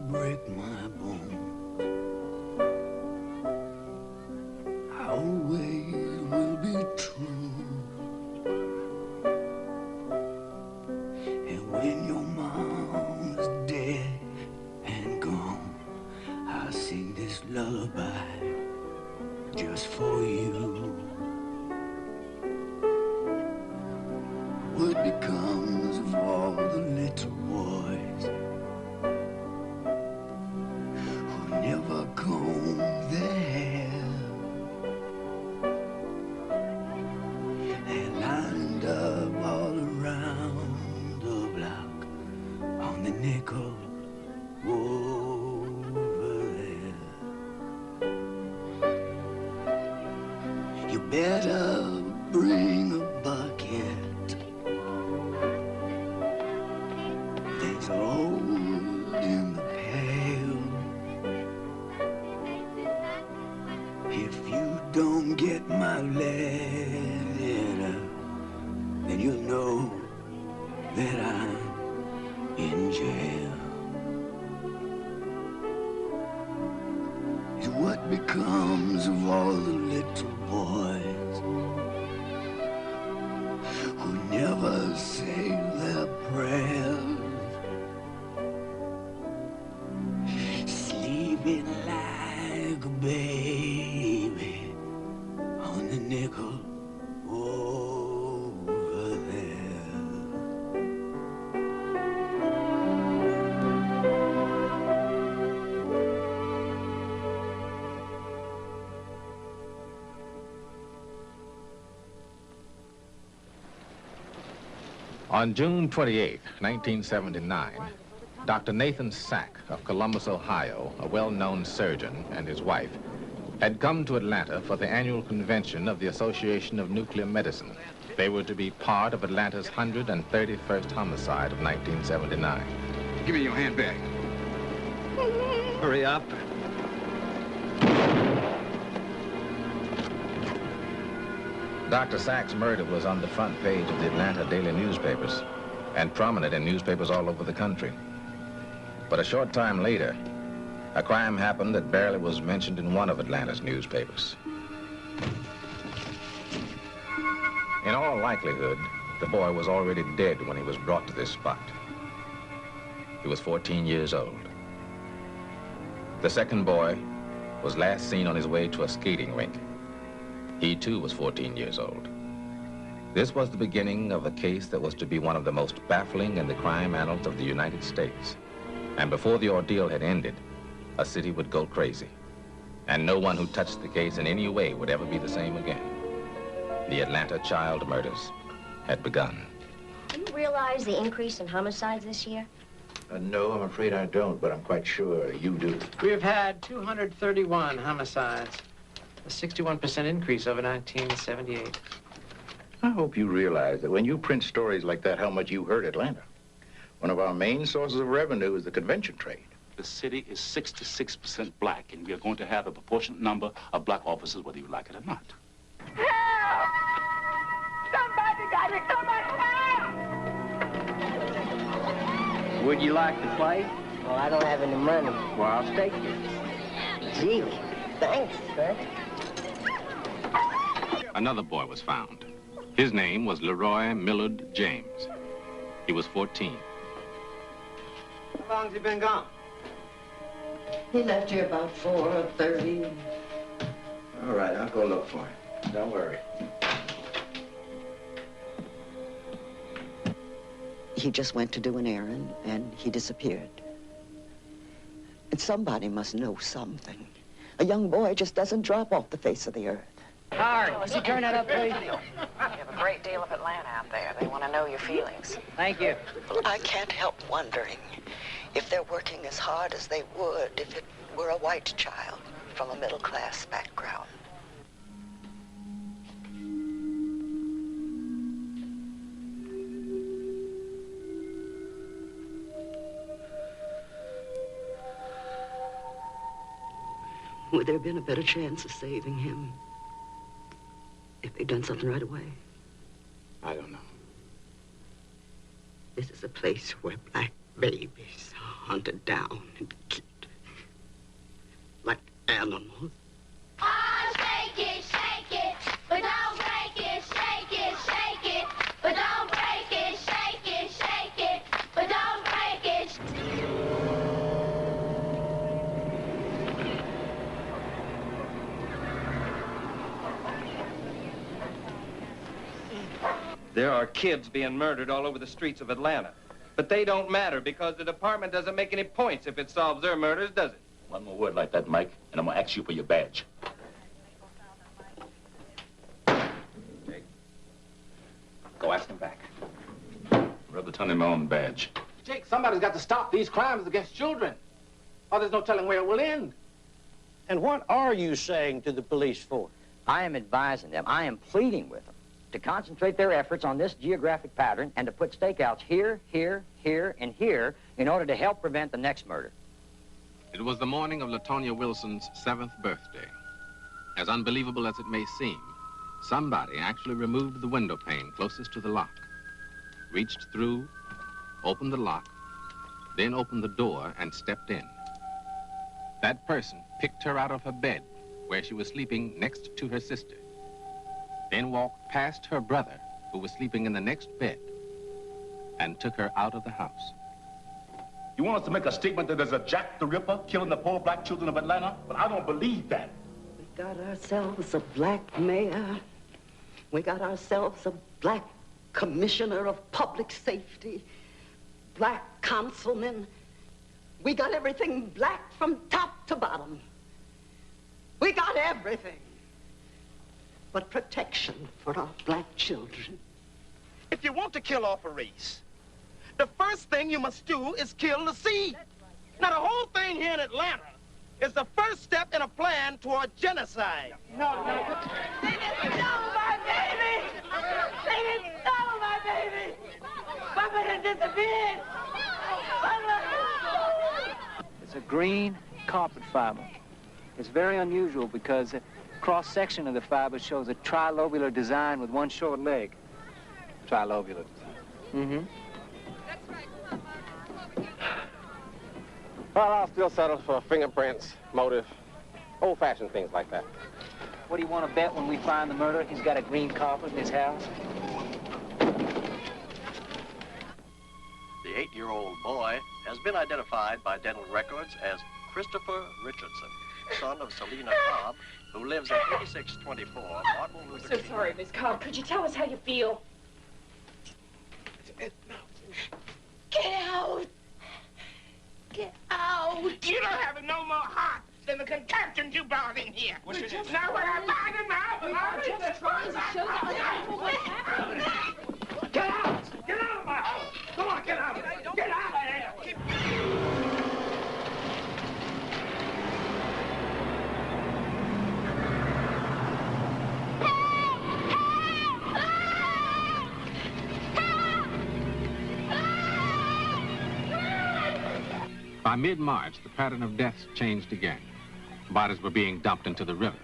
break my bones. I always will be true. And when your mom's dead and gone, I'll sing this lullaby just for you. What becomes of all the little boys who never comb their hair? They're lined up all around the block on the nickel over there. You better bring a bucket. Things are old in the pail. If you don't get my letter, then you'll know that I'm in jail. It's what becomes of all the little boys who never say their prayers, sleeping like a baby on the nickel over there. On June 28, 1979, Dr. Nathan Sack of Columbus, Ohio, a well-known surgeon, and his wife, had come to Atlanta for the annual convention of the Association of Nuclear Medicine. They were to be part of Atlanta's 131st homicide of 1979. Give me your handbag. Hurry up. Dr. Sack's murder was on the front page of the Atlanta daily newspapers and prominent in newspapers all over the country. But a short time later, a crime happened that barely was mentioned in one of Atlanta's newspapers. In all likelihood, the boy was already dead when he was brought to this spot. He was 14 years old. The second boy was last seen on his way to a skating rink. He too was 14 years old. This was the beginning of a case that was to be one of the most baffling in the crime annals of the United States. And before the ordeal had ended, a city would go crazy. And no one who touched the case in any way would ever be the same again. The Atlanta child murders had begun. Do you realize the increase in homicides this year? No, I'm afraid I don't, but I'm quite sure you do. We have had 231 homicides, a 61% increase over 1978. I hope you realize that when you print stories like that, how much you hurt Atlanta. One of our main sources of revenue is the convention trade. The city is 66% black, and we are going to have a proportionate number of black officers, whether you like it or not. Help! Somebody got it! Somebody help! Would you like to play? Well, I don't have any money. Well, I'll stake you. Gee, thanks, sir. Another boy was found. His name was Leroy Millard James. He was 14. How long's he been gone? He left here about 4:30. All right, I'll go look for him. Don't worry. He just went to do an errand, and he disappeared. And somebody must know something. A young boy just doesn't drop off the face of the earth. Howard, does he turn that up, please? You have a great deal of Atlanta out there. They want to know your feelings. Thank you. I can't help wondering if they're working as hard as they would if it were a white child from a middle-class background. Would there have been a better chance of saving him if they'd done something right away? I don't know. This is a place where black babies are hunted down and killed. animals. Ah, shake it, but don't break it, shake it, but don't break it, shake it, but don't break it. There are kids being murdered all over the streets of Atlanta. But they don't matter because the department doesn't make any points if it solves their murders, does it? One more word like that, Mike, and I'm gonna ask you for your badge. Okay. Go ask him back. Rather turn him my own badge. Jake, somebody's got to stop these crimes against children. Or there's no telling where it will end. And what are you saying to the police force? I am advising them, I am pleading with them to concentrate their efforts on this geographic pattern and to put stakeouts here, here, here, and here in order to help prevent the next murder. It was the morning of LaTonya Wilson's 7th birthday. As unbelievable as it may seem, somebody actually removed the window pane closest to the lock, reached through, opened the lock, then opened the door and stepped in. That person picked her out of her bed where she was sleeping next to her sister, then walked past her brother, who was sleeping in the next bed, and took her out of the house. You want us to make a statement that there's a Jack the Ripper killing the poor black children of Atlanta? But I don't believe that. We got ourselves a black mayor. We got ourselves a black commissioner of public safety, black councilmen. We got everything black from top to bottom. We got everything but protection for our black children. If you want to kill off a race, the first thing you must do is kill the seed. Now, the whole thing here in Atlanta is the first step in a plan toward genocide. No. They didn't steal my baby! They didn't steal my baby! Papa had disappeared! It's a green carpet fiber. It's very unusual because the cross-section of the fiber shows a trilobular design with one short leg. Trilobular design. Mm-hmm. Well, I'll still settle for fingerprints, motive, old-fashioned things like that. What do you want to bet when we find the murderer? He's got a green carpet in his house? The 8-year-old boy has been identified by dental records as Christopher Richardson, son of Selena Cobb, who lives at 8624 Martin Luther King. So sorry, Miss Cobb. Could you tell us how you feel? Get out! Get out! You don't have no more heart than the contraptions you brought in here. Now, when I find him out, Just trying to show what happened. Get out! Get out of my house! Come on, get out of here! Get out of here! By mid-March, the pattern of deaths changed again. Bodies were being dumped into the river.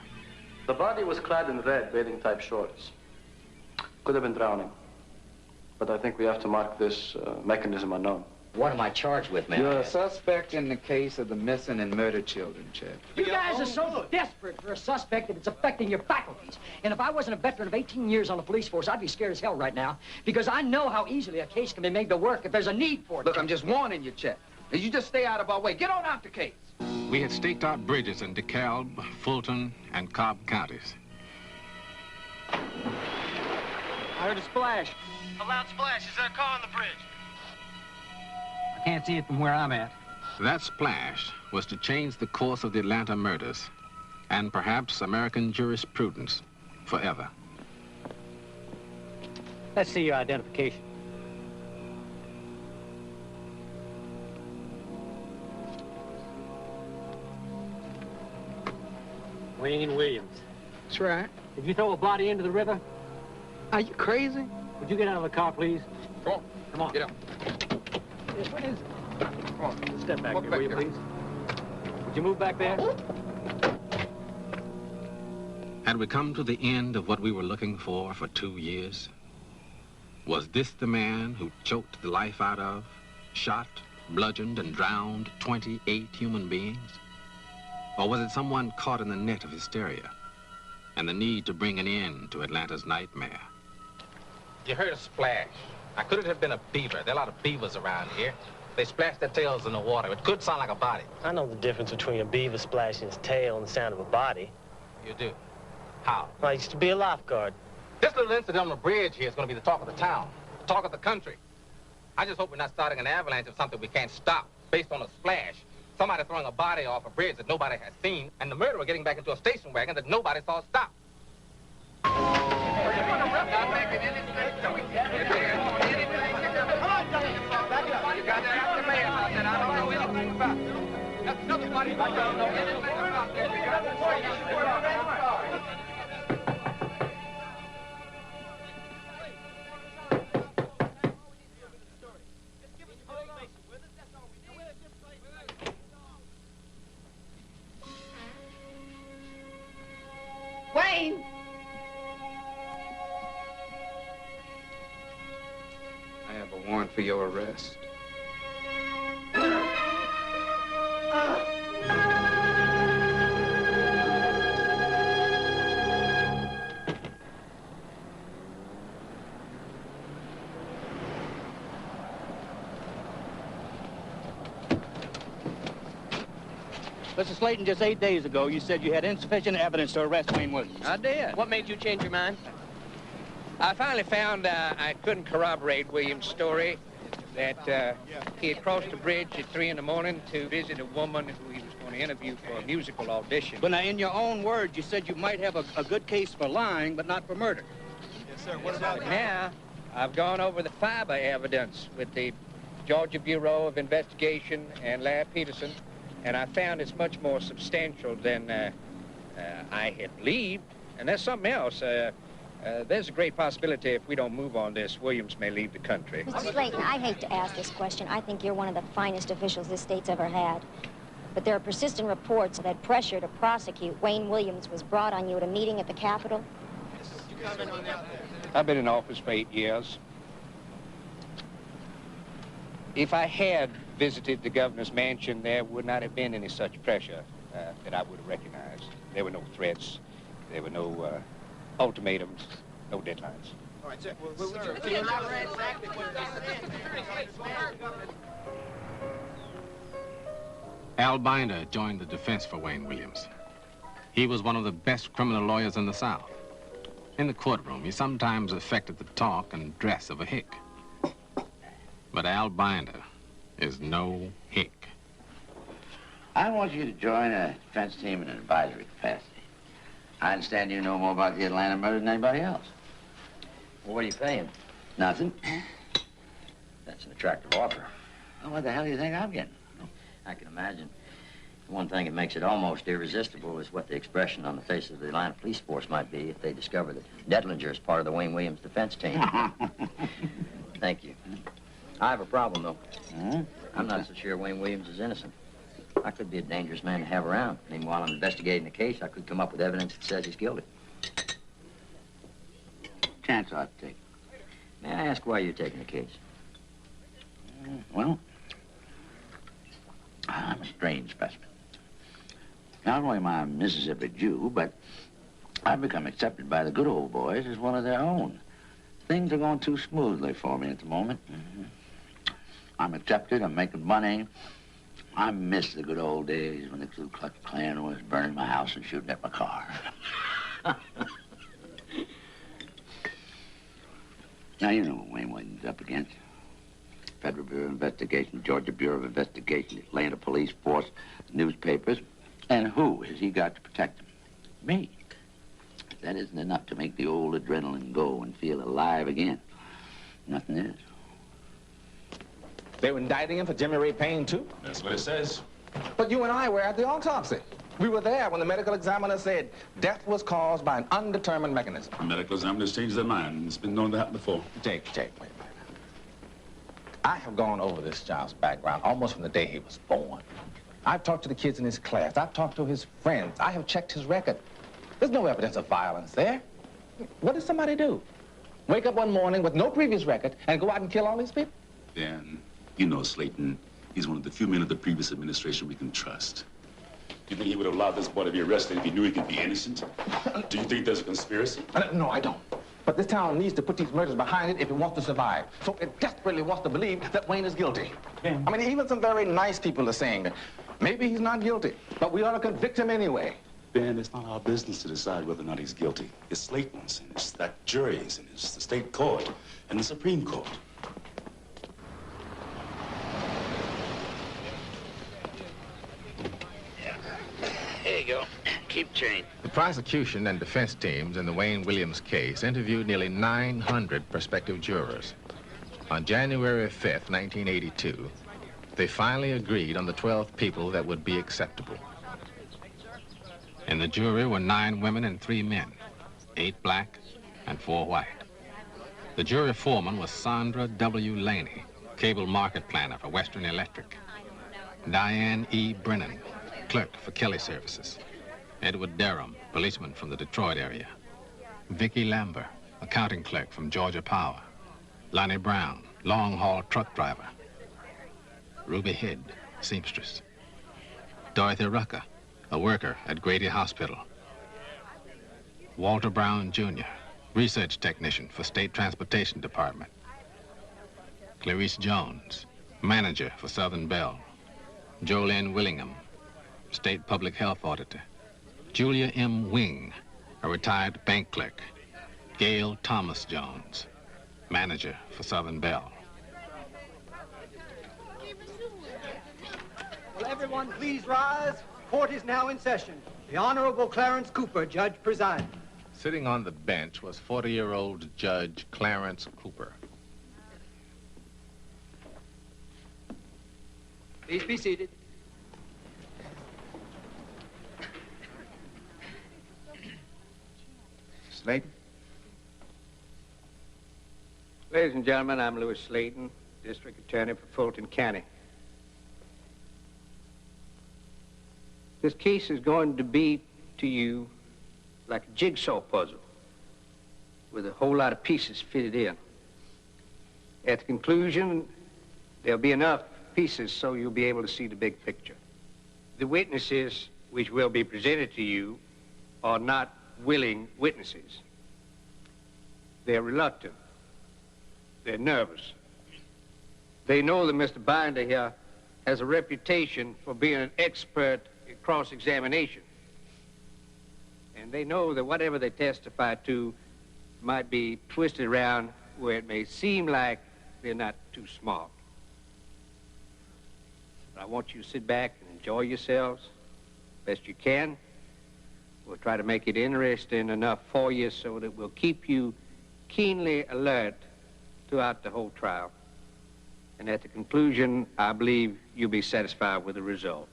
The body was clad in red bathing-type shorts. Could have been drowning. But I think we have to mark this mechanism unknown. What am I charged with, man? You're a suspect in the case of the missing and murdered children, Chet. You guys are so desperate for a suspect that it's affecting your faculties. And if I wasn't a veteran of 18 years on the police force, I'd be scared as hell right now. Because I know how easily a case can be made to work if there's a need for it. Look, I'm just warning you, Chet. You just stay out of our way. Get on out the case. We had staked out bridges in DeKalb, Fulton, and Cobb counties. I heard a splash. A loud splash. Is there a car on the bridge? I can't see it from where I'm at. That splash was to change the course of the Atlanta murders and perhaps American jurisprudence forever. Let's see your identification. Wayne Williams. That's right. Did you throw a body into the river? Are you crazy? Would you get out of the car, please? Come on. Come on. Get up. Yes, what is it? Come on. Step back Walk here, back will you, here. please? Would you move back there? Had we come to the end of what we were looking for 2 years? Was this the man who choked the life out of, shot, bludgeoned, and drowned 28 human beings? Or was it someone caught in the net of hysteria and the need to bring an end to Atlanta's nightmare? You heard a splash. Now, could it have been a beaver? There are a lot of beavers around here. They splash their tails in the water. It could sound like a body. I know the difference between a beaver splashing his tail and the sound of a body. You do? How? I used to be a lifeguard. This little incident on the bridge here is going to be the talk of the town, the talk of the country. I just hope we're not starting an avalanche of something we can't stop based on a splash. Somebody throwing a body off a bridge that nobody has seen, and the murderer getting back into a station wagon that nobody saw stop. Wayne! I have a warrant for your arrest. Mr. Slayton, just 8 days ago, you said you had insufficient evidence to arrest Wayne Williams. I did. What made you change your mind? I finally found I couldn't corroborate Williams' story that he had crossed the bridge at 3 in the morning to visit a woman who he was going to interview for a musical audition. But now, in your own words, you said you might have a good case for lying, but not for murder. Yes, sir. What about that? Now, I've gone over the fiber evidence with the Georgia Bureau of Investigation and Larry Peterson, and I found it's much more substantial than I had believed. And there's something else. There's a great possibility if we don't move on this, Williams may leave the country. Mr. Slayton, I hate to ask this question. I think you're one of the finest officials this state's ever had. But there are persistent reports that pressure to prosecute Wayne Williams was brought on you at a meeting at the Capitol. I've been in office for 8 years. If I had visited the governor's mansion, there would not have been any such pressure that I would have recognized. There were no threats. There were no ultimatums, no deadlines. All right, sir. Al Binder joined the defense for Wayne Williams. He was one of the best criminal lawyers in the South. In the courtroom, he sometimes affected the talk and dress of a hick. But Al Binder is no hick. I want you to join a defense team in an advisory capacity. I understand you know more about the Atlanta murder than anybody else. Well, what are you paying? Nothing. That's an attractive offer. Well, what the hell do you think I'm getting? I can imagine. One thing that makes it almost irresistible is what the expression on the face of the Atlanta police force might be if they discover that Detlinger is part of the Wayne Williams defense team. Thank you. I have a problem, though. I'm not so sure Wayne Williams is innocent. I could be a dangerous man to have around. Meanwhile, I'm investigating the case. I could come up with evidence that says he's guilty. Chance I ought to take. May I ask why you're taking the case? Well, I'm a strange specimen. Not only am I a Mississippi Jew, but I've become accepted by the good old boys as one of their own. Things are going too smoothly for me at the moment. I'm accepted, I'm making money. I miss the good old days when the Ku Klux Klan was burning my house and shooting at my car. Now, you know what Wayne Williams up against. Federal Bureau of Investigation, Georgia Bureau of Investigation, Atlanta Police Force, newspapers. And who has he got to protect him? Me. If that isn't enough to make the old adrenaline go and feel alive again, nothing is. They were indicting him for Jimmy Ray Payne, too? That's what it says. But you and I were at the autopsy. We were there when the medical examiner said death was caused by an undetermined mechanism. The medical examiners changed their mind. It's been known to happen before. Jake, wait a minute. I have gone over this child's background almost from the day he was born. I've talked to the kids in his class. I've talked to his friends. I have checked his record. There's no evidence of violence there. What does somebody do? Wake up one morning with no previous record and go out and kill all these people? Dan, you know Slayton. He's one of the few men of the previous administration we can trust. you think he would have allowed this boy to be arrested if he knew he could be innocent? Do you think there's a conspiracy? No, I don't. But this town needs to put these murders behind it if it wants to survive. So it desperately wants to believe that Wayne is guilty. I mean, even some very nice people are saying that maybe he's not guilty, but we ought to convict him anyway. Ben, it's not our business to decide whether or not he's guilty. It's Slayton's, and it's that jury's, and it's the state court, and the Supreme Court. Here you go. Keep chain. The prosecution and defense teams in the Wayne Williams case interviewed nearly 900 prospective jurors. On January 5th, 1982, they finally agreed on the 12 people that would be acceptable. In the jury were 9 women and 3 men, 8 black and 4 white. The jury foreman was Sandra W. Laney, cable market planner for Western Electric. Diane E. Brennan, clerk for Kelly Services. Edward Durham, policeman from the Detroit area. Vicki Lambert, accounting clerk from Georgia Power. Lonnie Brown, long-haul truck driver. Ruby Head, seamstress. Dorothy Rucker, a worker at Grady Hospital. Walter Brown, Jr., research technician for State Transportation Department. Clarice Jones, manager for Southern Bell. Jolene Willingham, State Public Health Auditor. Julia M. Wing, a retired bank clerk. Gail Thomas Jones, manager for Southern Bell. Will everyone please rise? Court is now in session. The Honorable Clarence Cooper, judge, presiding. Sitting on the bench was 40-year-old Judge Clarence Cooper. Please be seated. Slayton? Ladies and gentlemen, I'm Louis Slayton, District Attorney for Fulton County. This case is going to be to you like a jigsaw puzzle with a whole lot of pieces fitted in. At the conclusion, there'll be enough pieces so you'll be able to see the big picture. The witnesses which will be presented to you are not willing witnesses. They're reluctant. They're nervous. They know that Mr. Binder here has a reputation for being an expert in cross-examination. And they know that whatever they testify to might be twisted around where it may seem like they're not too smart. But I want you to sit back and enjoy yourselves best you can. We'll try to make it interesting enough for you so that we'll keep you keenly alert throughout the whole trial. And at the conclusion, I believe you'll be satisfied with the result.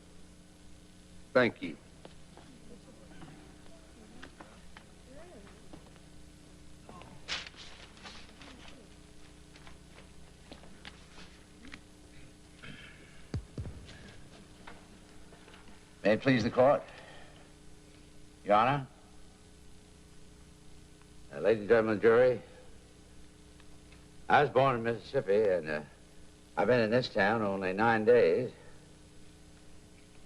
Thank you. May it please the court. Your Honor. Ladies and gentlemen of the jury, I was born in Mississippi, and I've been in this town only 9 days.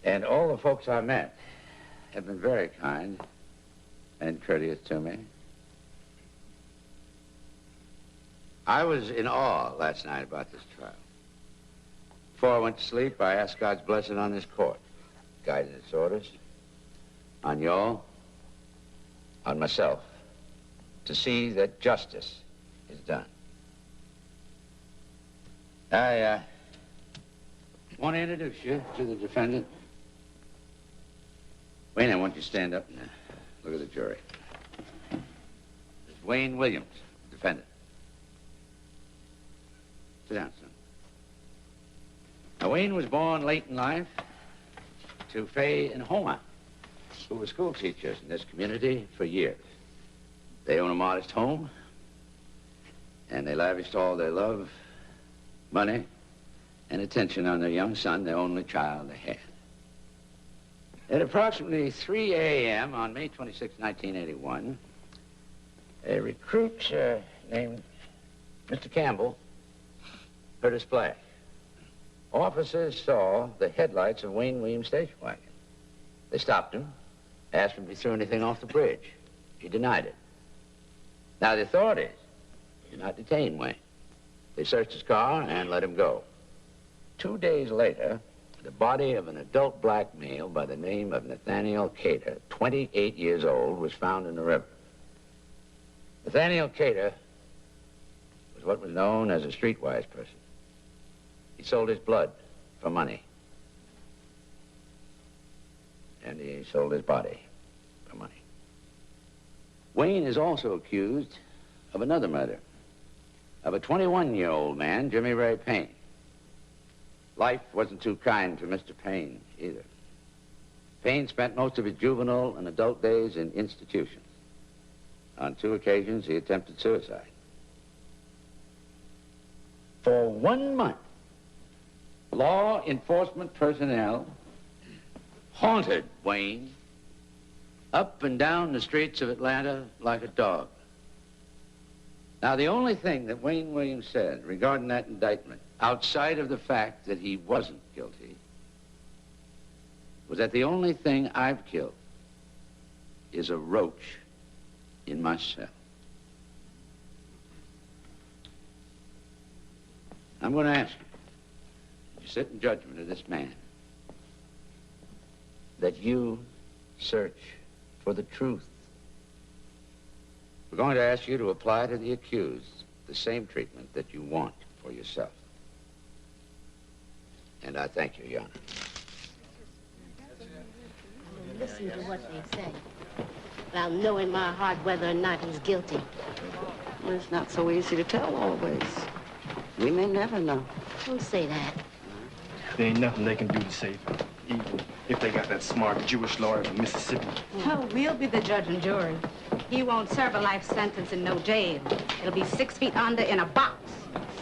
And all the folks I met have been very kind and courteous to me. I was in awe last night about this trial. Before I went to sleep, I asked God's blessing on this court, guided its orders, on y'all, on myself, to see that justice is done. I want to introduce you to the defendant. Wayne, I want you to stand up and look at the jury. This is Wayne Williams, defendant. Sit down, son. Now, Wayne was born late in life to Fay and Homer, who were school teachers in this community for years. They own a modest home, and they lavished all their love, money, and attention on their young son, their only child they had. At approximately 3 a.m. on May 26, 1981, a recruit named Mr. Campbell heard a splash. Officers saw the headlights of Wayne Williams' station wagon. They stopped him, asked him if he threw anything off the bridge. He denied it. Now, the authorities did not detain Wayne. They searched his car and let him go. 2 days later, the body of an adult black male by the name of Nathaniel Cater, 28 years old, was found in the river. Nathaniel Cater was what was known as a streetwise person. He sold his blood for money. And he sold his body for money. Wayne is also accused of another murder, of a 21-year-old man, Jimmy Ray Payne. Life wasn't too kind to Mr. Payne either. Payne spent most of his juvenile and adult days in institutions. On 2 occasions, he attempted suicide. For 1 month, law enforcement personnel haunted Wayne up and down the streets of Atlanta like a dog. Now, the only thing that Wayne Williams said regarding that indictment, outside of the fact that he wasn't guilty, was that the only thing I've killed is a roach in my cell. I'm going to ask you sit in judgment of this man, that you search for the truth. We're going to ask you to apply to the accused the same treatment that you want for yourself. And I thank you, Your Honor. Listen to what they say. I'll know in my heart whether or not he's guilty. Well, it's not so easy to tell always. We may never know. Don't say that. There ain't nothing they can do to save him, even if they got that smart Jewish lawyer from Mississippi. Well, we'll be the judge and jury. He won't serve a life sentence in no jail. It'll be 6 feet under in a box,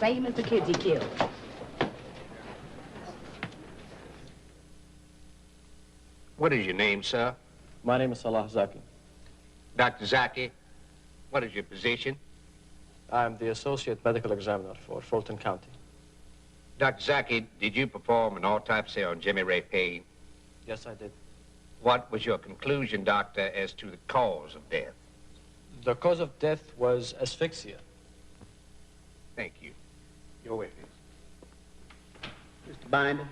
same as the kids he killed. What is your name, sir? My name is Salah Zaki. Dr. Zaki, what is your position? I'm the Associate Medical Examiner for Fulton County. Dr. Zaki, did you perform an autopsy on Jimmy Ray Payne? Yes, I did. What was your conclusion, doctor, as to the cause of death? The cause of death was asphyxia. Thank you. Your witness. Mr. Binder.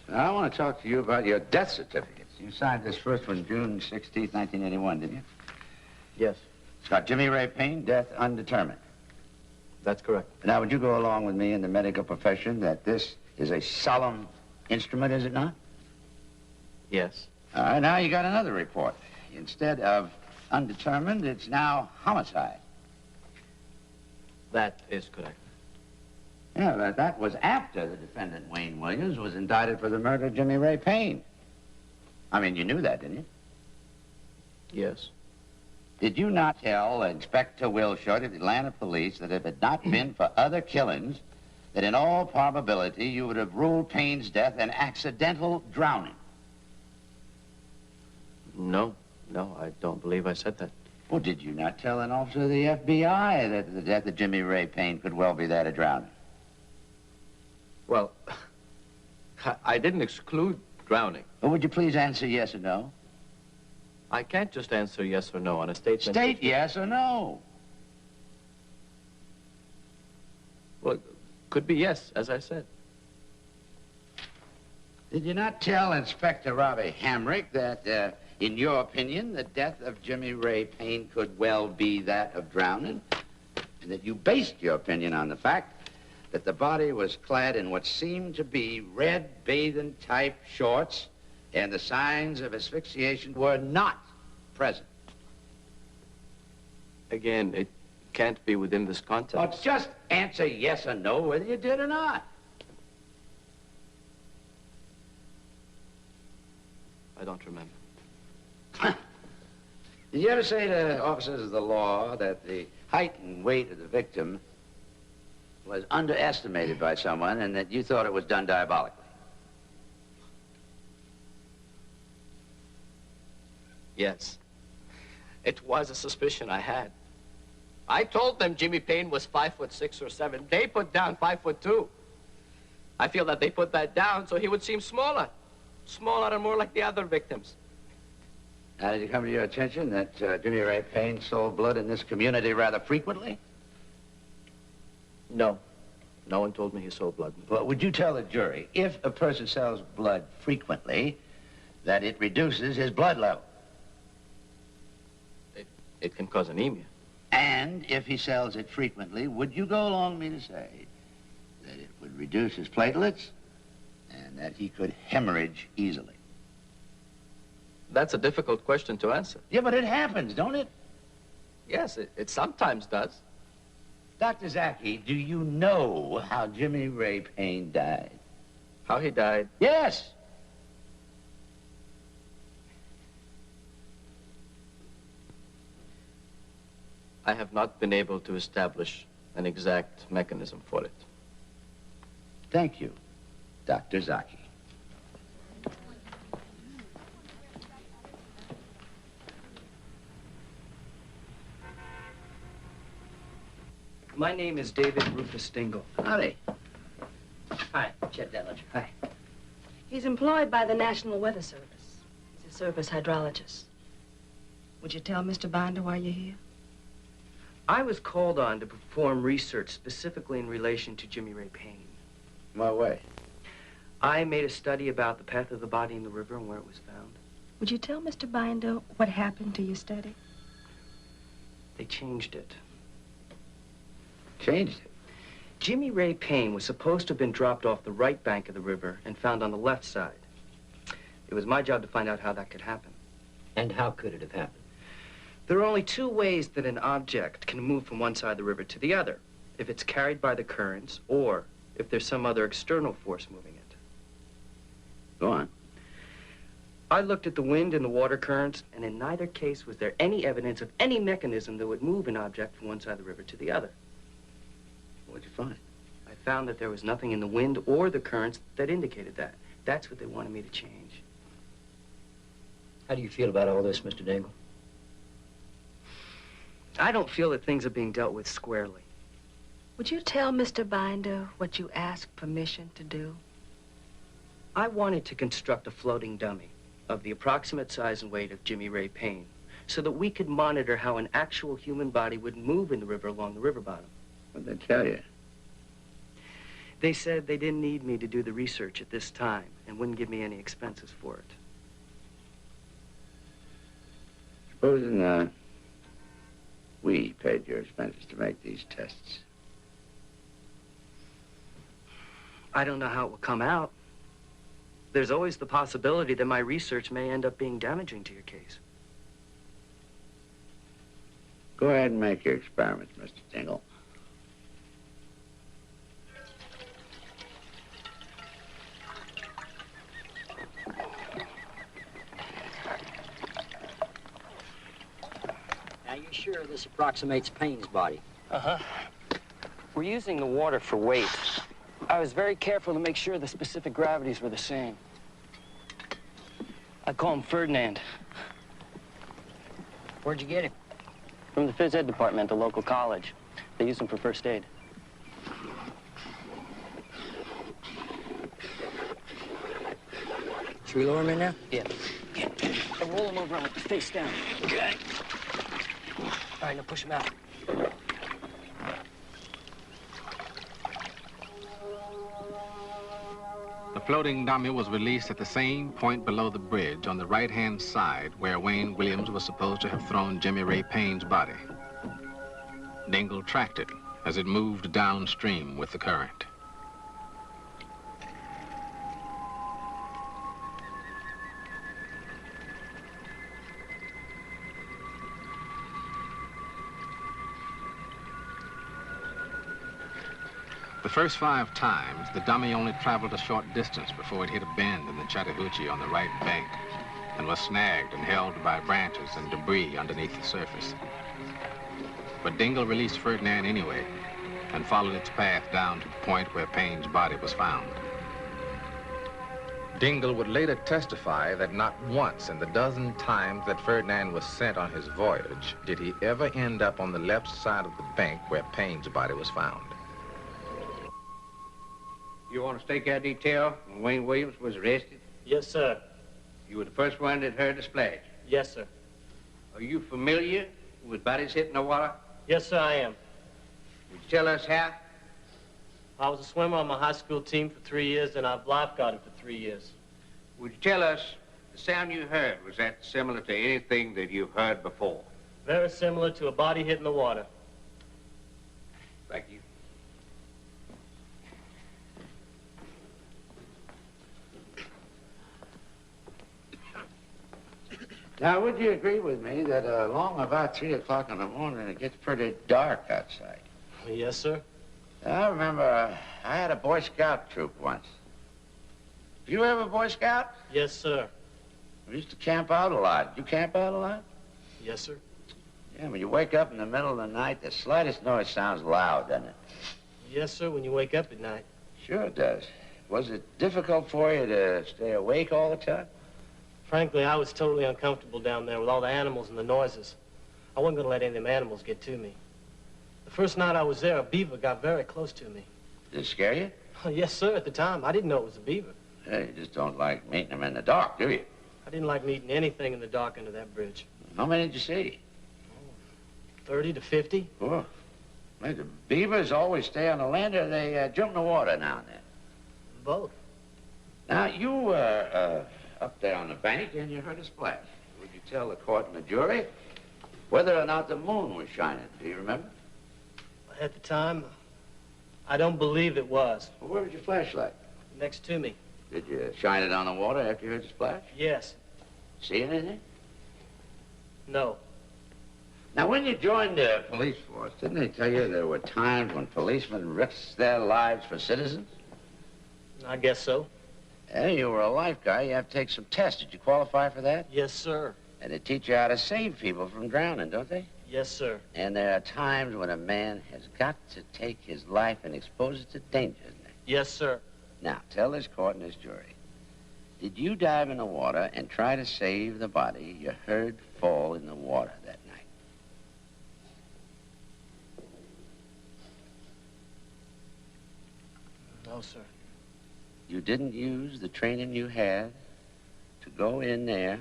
Now, I want to talk to you about your death certificates. You signed this first one June 16th, 1981, didn't you? Yes. It's got Jimmy Ray Payne, death undetermined. That's correct. Now, would you go along with me in the medical profession that this is a solemn instrument, is it not? Yes. All right, now you got another report. Instead of undetermined, it's now homicide. That is correct. Yeah, but that was after the defendant, Wayne Williams, was indicted for the murder of Jimmy Ray Payne. I mean, you knew that, didn't you? Yes. Did you not tell Inspector Wilshire of the Atlanta Police that if it had not been for other killings, that in all probability you would have ruled Payne's death an accidental drowning? No, I don't believe I said that. Well, did you not tell an officer of the FBI that the death of Jimmy Ray Payne could well be that of drowning? Well, I didn't exclude drowning. Well, would you please answer yes or no? I can't just answer yes or no on a statement. State yes or no. Well, could be yes, as I said. Did you not tell Inspector Robbie Hamrick that, in your opinion, the death of Jimmy Ray Payne could well be that of drowning? And that you based your opinion on the fact that the body was clad in what seemed to be red bathing-type shorts, and the signs of asphyxiation were not present? Again, it can't be within this context. Well, just answer yes or no whether you did or not. I don't remember. Did you ever say to officers of the law that the height and weight of the victim was underestimated by someone and that you thought it was done diabolically? Yes. It was a suspicion I had. I told them Jimmy Payne was 5'6" or 7". They put down 5'2". I feel that they put that down so he would seem smaller. Smaller and more like the other victims. Now, did it come to your attention that Jimmy Ray Payne sold blood in this community rather frequently? No. No one told me he sold blood. Well, would you tell the jury, if a person sells blood frequently, that it reduces his blood level? It can cause anemia. And if he sells it frequently, would you go along with me to say that it would reduce his platelets and that he could hemorrhage easily? That's a difficult question to answer. Yeah, but it happens, don't it? Yes, it sometimes does. Dr. Zaki, do you know how Jimmy Ray Payne died? How he died? Yes. I have not been able to establish an exact mechanism for it. Thank you, Dr. Zaki. My name is David Rufus Dingle. Howdy. Hi, Chet Dellinger. Hi. He's employed by the National Weather Service. He's a surface hydrologist. Would you tell Mr. Binder why you're here? I was called on to perform research specifically in relation to Jimmy Ray Payne. What way? I made a study about the path of the body in the river and where it was found. Would you tell Mr. Binder what happened to your study? They changed it. Changed it? Jimmy Ray Payne was supposed to have been dropped off the right bank of the river and found on the left side. It was my job to find out how that could happen. And how could it have happened? There are only two ways that an object can move from one side of the river to the other. If it's carried by the currents, or if there's some other external force moving it. Go on. I looked at the wind and the water currents, and in neither case was there any evidence of any mechanism that would move an object from one side of the river to the other. What'd you find? I found that there was nothing in the wind or the currents that indicated that. That's what they wanted me to change. How do you feel about all this, Mr. Dingle? I don't feel that things are being dealt with squarely. Would you tell Mr. Binder what you asked permission to do? I wanted to construct a floating dummy of the approximate size and weight of Jimmy Ray Payne so that we could monitor how an actual human body would move in the river along the river bottom. What'd they tell you? They said they didn't need me to do the research at this time and wouldn't give me any expenses for it. Supposing, we paid your expenses to make these tests. I don't know how it will come out. There's always the possibility that my research may end up being damaging to your case. Go ahead and make your experiments, Mr. Dingle. Now, you're sure this approximates Payne's body? Uh-huh. We're using the water for weight. I was very careful to make sure the specific gravities were the same. I call him Ferdinand. Where'd you get him? From the phys ed department at the local college. They use him for first aid. Should we lower him in now? Yeah. And roll him over face down. Okay. All right, now push him out. The floating dummy was released at the same point below the bridge on the right-hand side where Wayne Williams was supposed to have thrown Jimmy Ray Payne's body. Dingle tracked it as it moved downstream with the current. The first 5 times, the dummy only traveled a short distance before it hit a bend in the Chattahoochee on the right bank and was snagged and held by branches and debris underneath the surface. But Dingle released Ferdinand anyway and followed its path down to the point where Payne's body was found. Dingle would later testify that not once in the dozen times that Ferdinand was sent on his voyage did he ever end up on the left side of the bank where Payne's body was found. You on a stakeout detail when Wayne Williams was arrested? Yes, sir. You were the first one that heard the splash. Yes, sir. Are you familiar with bodies hitting the water? Yes, sir, I am. Would you tell us how? I was a swimmer on my high school team for 3 years, and I've lifeguarded for 3 years. Would you tell us the sound you heard, was that similar to anything that you've heard before? Very similar to a body hitting the water. Thank you. Now, would you agree with me that along about 3 o'clock in the morning, it gets pretty dark outside? Yes, sir. I remember I had a Boy Scout troop once. Did you ever Boy Scout? Yes, sir. We used to camp out a lot. Did you camp out a lot? Yes, sir. Yeah, when you wake up in the middle of the night, the slightest noise sounds loud, doesn't it? Yes, sir, when you wake up at night. Sure it does. Was it difficult for you to stay awake all the time? Frankly, I was totally uncomfortable down there with all the animals and the noises. I wasn't going to let any of them animals get to me. The first night I was there, a beaver got very close to me. Did it scare you? Oh, yes, sir, at the time. I didn't know it was a beaver. Yeah, you just don't like meeting them in the dark, do you? I didn't like meeting anything in the dark under that bridge. How many did you see? 30 to 50. Oh. Hey, the beavers always stay on the land or they jump in the water now and then? Both. Now, you were up there on the bank and you heard a splash. Would you tell the court and the jury whether or not the moon was shining? Do you remember? At the time, I don't believe it was. Well, where was your flashlight? Next to me. Did you shine it on the water after you heard the splash? Yes. See anything? No. Now, when you joined the police force, didn't they tell you there were times when policemen risked their lives for citizens? I guess so. Yeah, you were a life guy. You have to take some tests. Did you qualify for that? Yes, sir. And they teach you how to save people from drowning, don't they? Yes, sir. And there are times when a man has got to take his life and expose it to danger, isn't there? Yes, sir. Now, tell this court and this jury. Did you dive in the water and try to save the body you heard fall in the water that night? No, sir. You didn't use the training you had to go in there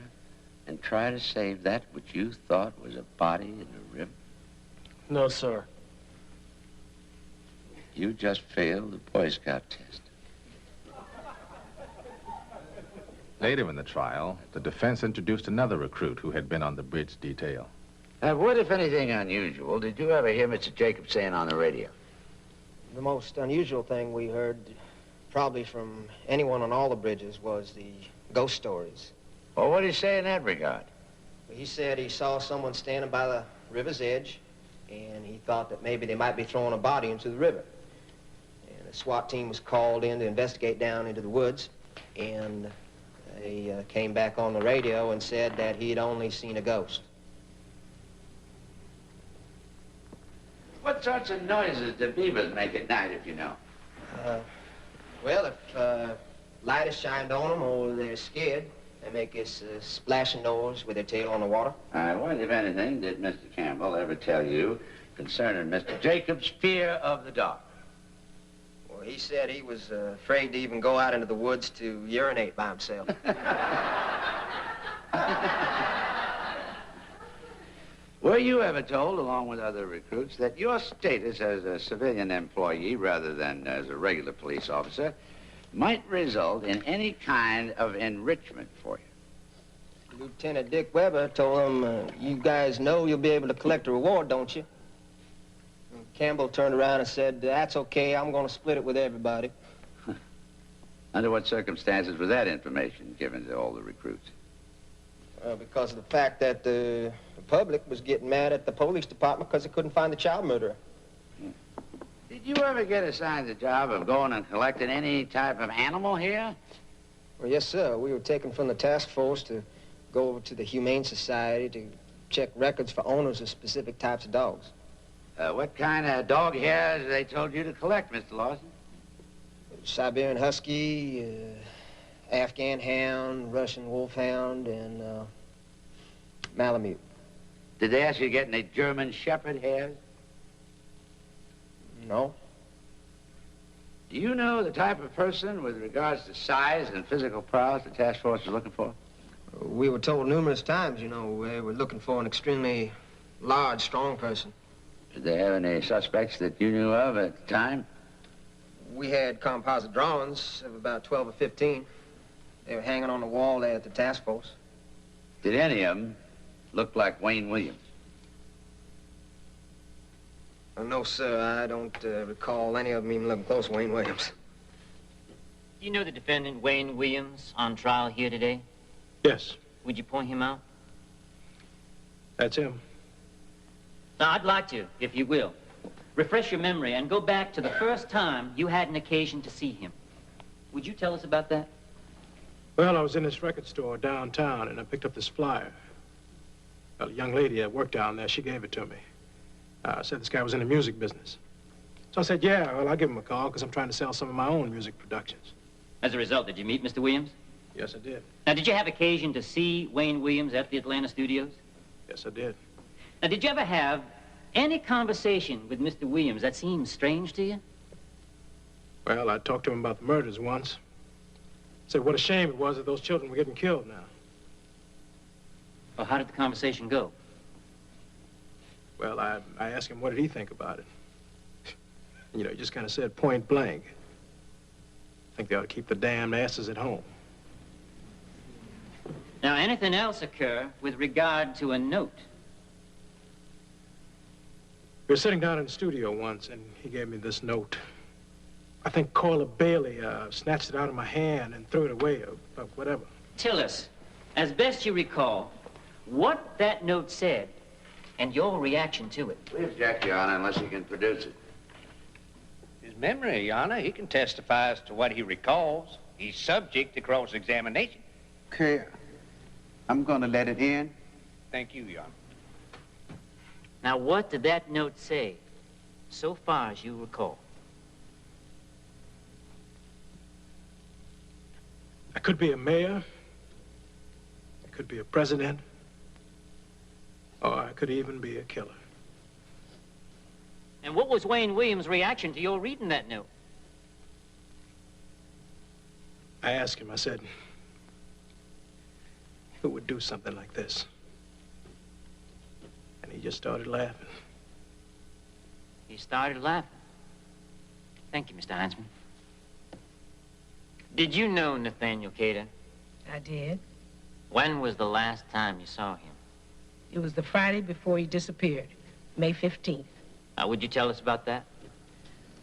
and try to save that which you thought was a body in the river? No, sir. You just failed the Boy Scout test. Later in the trial, the defense introduced another recruit who had been on the bridge detail. What, if anything, unusual did you ever hear Mr. Jacobs saying on the radio? The most unusual thing we heard, probably from anyone on all the bridges, was the ghost stories. Well, what did he say in that regard? He said he saw someone standing by the river's edge, and he thought that maybe they might be throwing a body into the river. And the SWAT team was called in to investigate down into the woods, and they came back on the radio and said that he had only seen a ghost. What sorts of noises do beavers make at night, if you know? Well, if light is shined on them or they're scared, they make this splashing noise with their tail on the water. What, if anything, did Mr. Campbell ever tell you concerning Mr. Jacobs' fear of the dark? Well, he said he was afraid to even go out into the woods to urinate by himself. Were you ever told, along with other recruits, that your status as a civilian employee rather than as a regular police officer might result in any kind of enrichment for you? Lieutenant Dick Weber told him, you guys know you'll be able to collect a reward, don't you? And Campbell turned around and said, that's okay, I'm going to split it with everybody. Under what circumstances was that information given to all the recruits? Because of the fact that the public was getting mad at the police department because they couldn't find the child murderer. Did you ever get assigned the job of going and collecting any type of animal here? Well, yes, sir. We were taken from the task force to go over to the Humane Society to check records for owners of specific types of dogs. What kind of dog hairs they told you to collect, Mr. Lawson? Siberian Husky, Afghan Hound, Russian Wolfhound, and Malamute. Did they ask you to get any German Shepherd hairs? No. Do you know the type of person with regards to size and physical prowess the task force is looking for? We were told numerous times, you know, we were looking for an extremely large, strong person. Did they have any suspects that you knew of at the time? We had composite drawings of about 12 or 15. They were hanging on the wall there at the task force. Did any of them look like Wayne Williams? No, sir, I don't recall any of them even looking close to Wayne Williams. Do you know the defendant, Wayne Williams, on trial here today? Yes, Would you point him out? that's him. Now, I'd like to, if you will, refresh your memory and go back to the first time you had an occasion to see him. Would you tell us about that? Well, I was in this record store downtown, and I picked up this flyer. Well, a young lady that worked down there, she gave it to me. Said this guy was in the music business. So I said, yeah, well, I'll give him a call, because I'm trying to sell some of my own music productions. As a result, did you meet Mr. Williams? Yes, I did. Now, did you have occasion to see Wayne Williams at the Atlanta studios? Yes, I did. Now, did you ever have any conversation with Mr. Williams that seemed strange to you? Well, I talked to him about the murders once. Said what a shame it was that those children were getting killed now. Well, how did the conversation go? Well, I asked him what did he think about it. And, you know, he just kind of said point blank, I think they ought to keep the damned asses at home. Now, anything else occur with regard to a note? We were sitting down in the studio once, and he gave me this note. I think Corla Bailey snatched it out of my hand and threw it away, or whatever. Tell us, as best you recall, what that note said and your reaction to it. We object, Your Honor, unless you can produce it. His memory, Your Honor, he can testify as to what he recalls. He's subject to cross-examination. Okay, I'm gonna let it in. Thank you, Your Honor. Now, what did that note say, so far as you recall? I could be a mayor, I could be a president, or I could even be a killer. And what was Wayne Williams' reaction to your reading that note? I asked him, I said, who would do something like this? And he just started laughing. He started laughing. Thank you, Mr. Heinzman. Did you know Nathaniel Cater? I did. When was the last time you saw him? It was the Friday before he disappeared, May 15th. Would you tell us about that?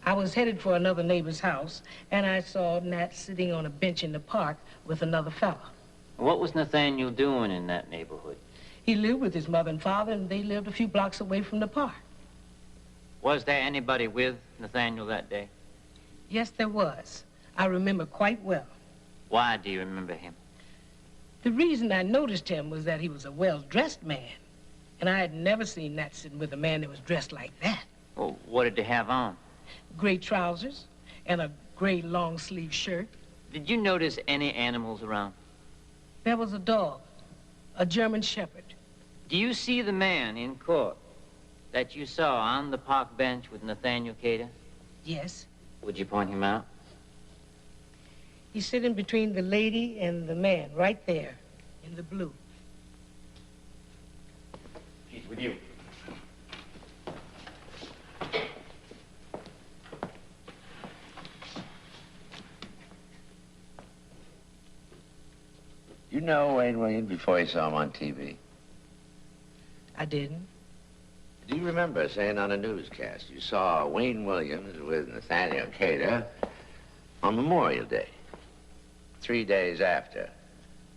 I was headed for another neighbor's house, and I saw Nat sitting on a bench in the park with another fella. What was Nathaniel doing in that neighborhood? He lived with his mother and father, and they lived a few blocks away from the park. Was there anybody with Nathaniel that day? Yes, there was. I remember quite well. Why do you remember him? The reason I noticed him was that he was a well-dressed man, and I had never seen Nat sitting with a man that was dressed like that. Well, what did he have on? Gray trousers and a gray long-sleeve shirt. Did you notice any animals around? There was a dog, a German Shepherd. Do you see the man in court that you saw on the park bench with Nathaniel Cater? Yes. Would you point him out? He's sitting between the lady and the man, right there, in the blue. She's with you. You know Wayne Williams before you saw him on TV? I didn't. Do you remember saying on a newscast you saw Wayne Williams with Nathaniel Cater on Memorial Day, 3 days after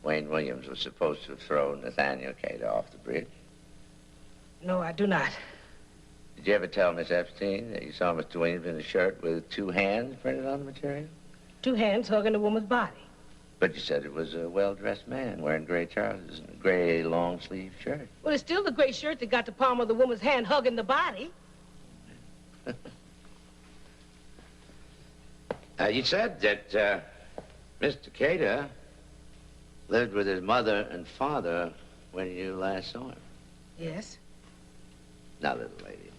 Wayne Williams was supposed to throw Nathaniel Cater off the bridge? No, I do not. Did you ever tell Miss Epstein that you saw Mr. Williams in a shirt with 2 hands printed on the material? 2 hands hugging a woman's body. But you said it was a well-dressed man wearing gray trousers and a gray long-sleeve shirt. Well, it's still the gray shirt that got the palm of the woman's hand hugging the body. You said that Mr. Cater lived with his mother and father when you last saw him. Yes. Now, little lady,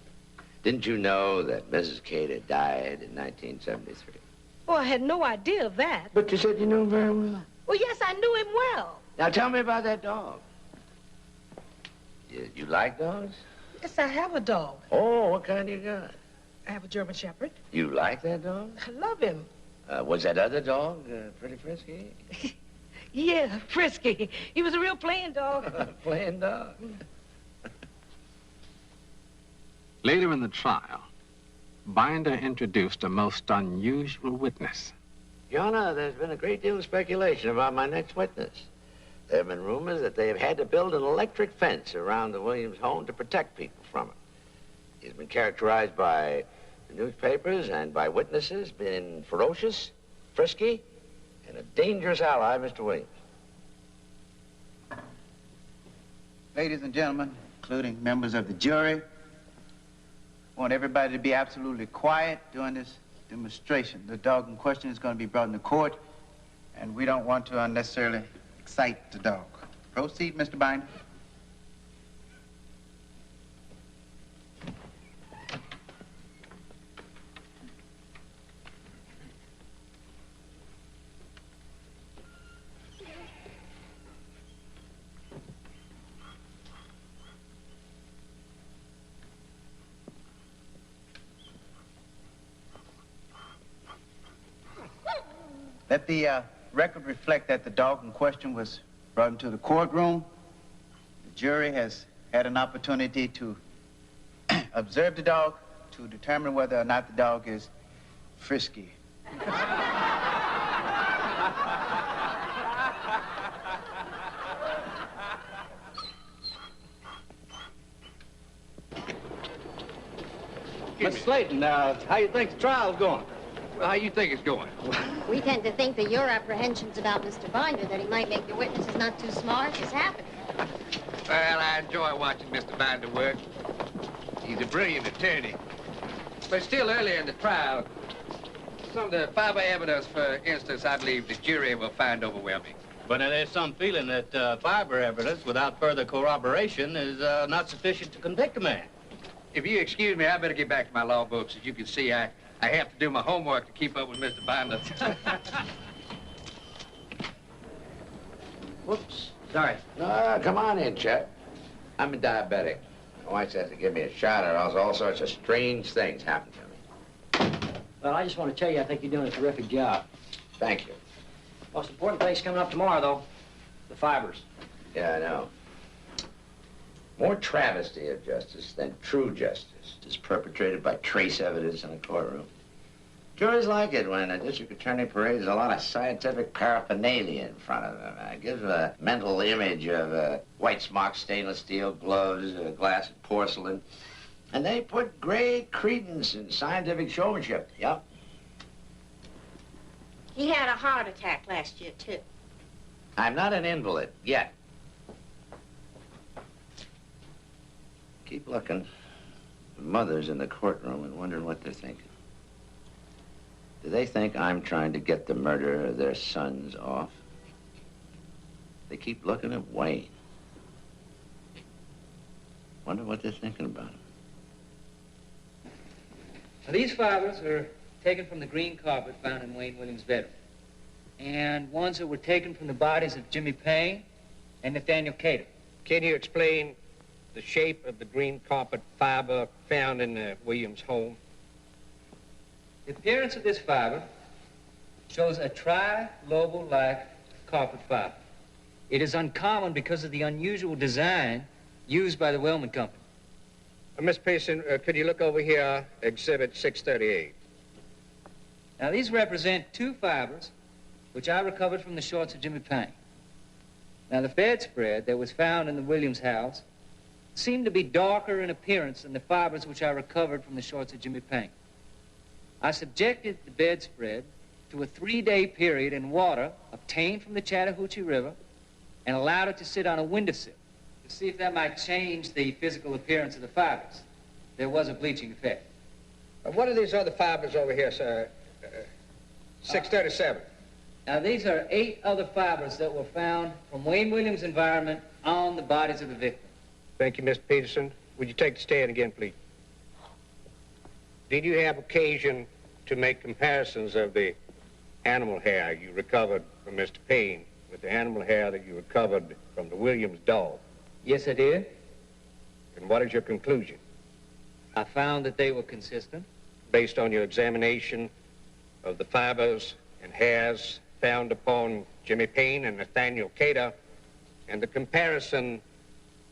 didn't you know that Mrs. Cater died in 1973? Oh, I had no idea of that. But you said you knew him very well. Well, yes, I knew him well. Now tell me about that dog. You like dogs? Yes, I have a dog. Oh, what kind you got? I have a German Shepherd. You like that dog? I love him. Was that other dog pretty frisky? Yeah, frisky. He was a real playing dog. Playing dog. Later in the trial, Binder introduced a most unusual witness. Your Honor, there's been a great deal of speculation about my next witness. There have been rumors that they have had to build an electric fence around the Williams home to protect people from it. He's been characterized by the newspapers and by witnesses being ferocious, frisky, and a dangerous ally, Mr. Williams. Ladies and gentlemen, including members of the jury, I want everybody to be absolutely quiet during this demonstration. The dog in question is going to be brought into court, and we don't want to unnecessarily excite the dog. Proceed, Mr. Binder. Let the record reflect that the dog in question was brought into the courtroom. The jury has had an opportunity to observe the dog to determine whether or not the dog is frisky. Miss Slayton, how you think the trial's going? Well, how you think it's going? We tend to think that your apprehensions about Mr. Binder, that he might make the witnesses not too smart, is happening. Well, I enjoy watching Mr. Binder work. He's a brilliant attorney. But still earlier in the trial, some of the fiber evidence, for instance, I believe the jury will find overwhelming. But there's some feeling that fiber evidence without further corroboration is not sufficient to convict a man. If you excuse me, I better get back to my law books. As you can see, I have to do my homework to keep up with Mr. Binder. Whoops. Sorry. No, come on in, Chet. I'm a diabetic. My wife has to give me a shot or else all sorts of strange things happen to me. Well, I just want to tell you, I think you're doing a terrific job. Thank you. Most important thing's coming up tomorrow, though. The fibers. Yeah, I know. More travesty of justice than true justice is perpetrated by trace evidence in a courtroom. Juries like it when a district attorney parades a lot of scientific paraphernalia in front of them. It gives a mental image of white smock, stainless steel gloves, glass and porcelain. And they put great credence in scientific showmanship. Yep. He had a heart attack last year, too. I'm not an invalid, yet. Keep looking. The mothers in the courtroom and wondering what they're thinking. Do they think I'm trying to get the murder of their sons off? They keep looking at Wayne. Wonder what they're thinking about him. Now, these fibers are taken from the green carpet found in Wayne Williams' bedroom, and ones that were taken from the bodies of Jimmy Payne and Nathaniel Cater. Can you explain the shape of the green carpet fiber found in the Williams home? The appearance of this fiber shows a tri-lobal-like carpet fiber. It is uncommon because of the unusual design used by the Wellman Company. Miss Pearson, could you look over here, Exhibit 638? Now, these represent two fibers which I recovered from the shorts of Jimmy Payne. Now, the bedspread that was found in the Williams house seemed to be darker in appearance than the fibers which I recovered from the shorts of Jimmy Payne. I subjected the bedspread to a 3-day period in water obtained from the Chattahoochee River and allowed it to sit on a windowsill to see if that might change the physical appearance of the fibers. There was a bleaching effect. What are these other fibers over here, sir? 637. Now, these are 8 other fibers that were found from Wayne Williams' environment on the bodies of the victims. Thank you, Mr. Peterson. Would you take the stand again, please? Did you have occasion to make comparisons of the animal hair you recovered from Mr. Payne with the animal hair that you recovered from the Williams dog? Yes, I did. And what is your conclusion? I found that they were consistent. Based on your examination of the fibers and hairs found upon Jimmy Payne and Nathaniel Cater, and the comparison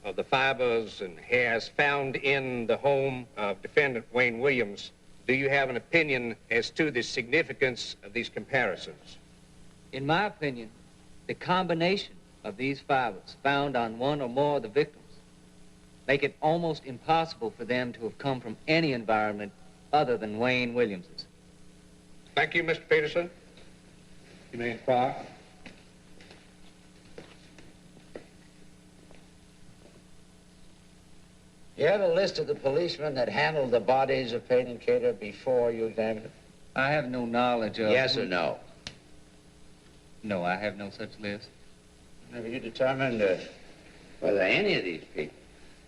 of the fibers and hairs found in the home of defendant Wayne Williams, do you have an opinion as to the significance of these comparisons? In my opinion, the combination of these fibers found on one or more of the victims make it almost impossible for them to have come from any environment other than Wayne Williams's. Thank you, Mr. Peterson. You may inquire. You have a list of the policemen that handled the bodies of Payne and Cater before you examined them? I have no knowledge of... Yes or no? No, I have no such list. Have you determined whether any of these people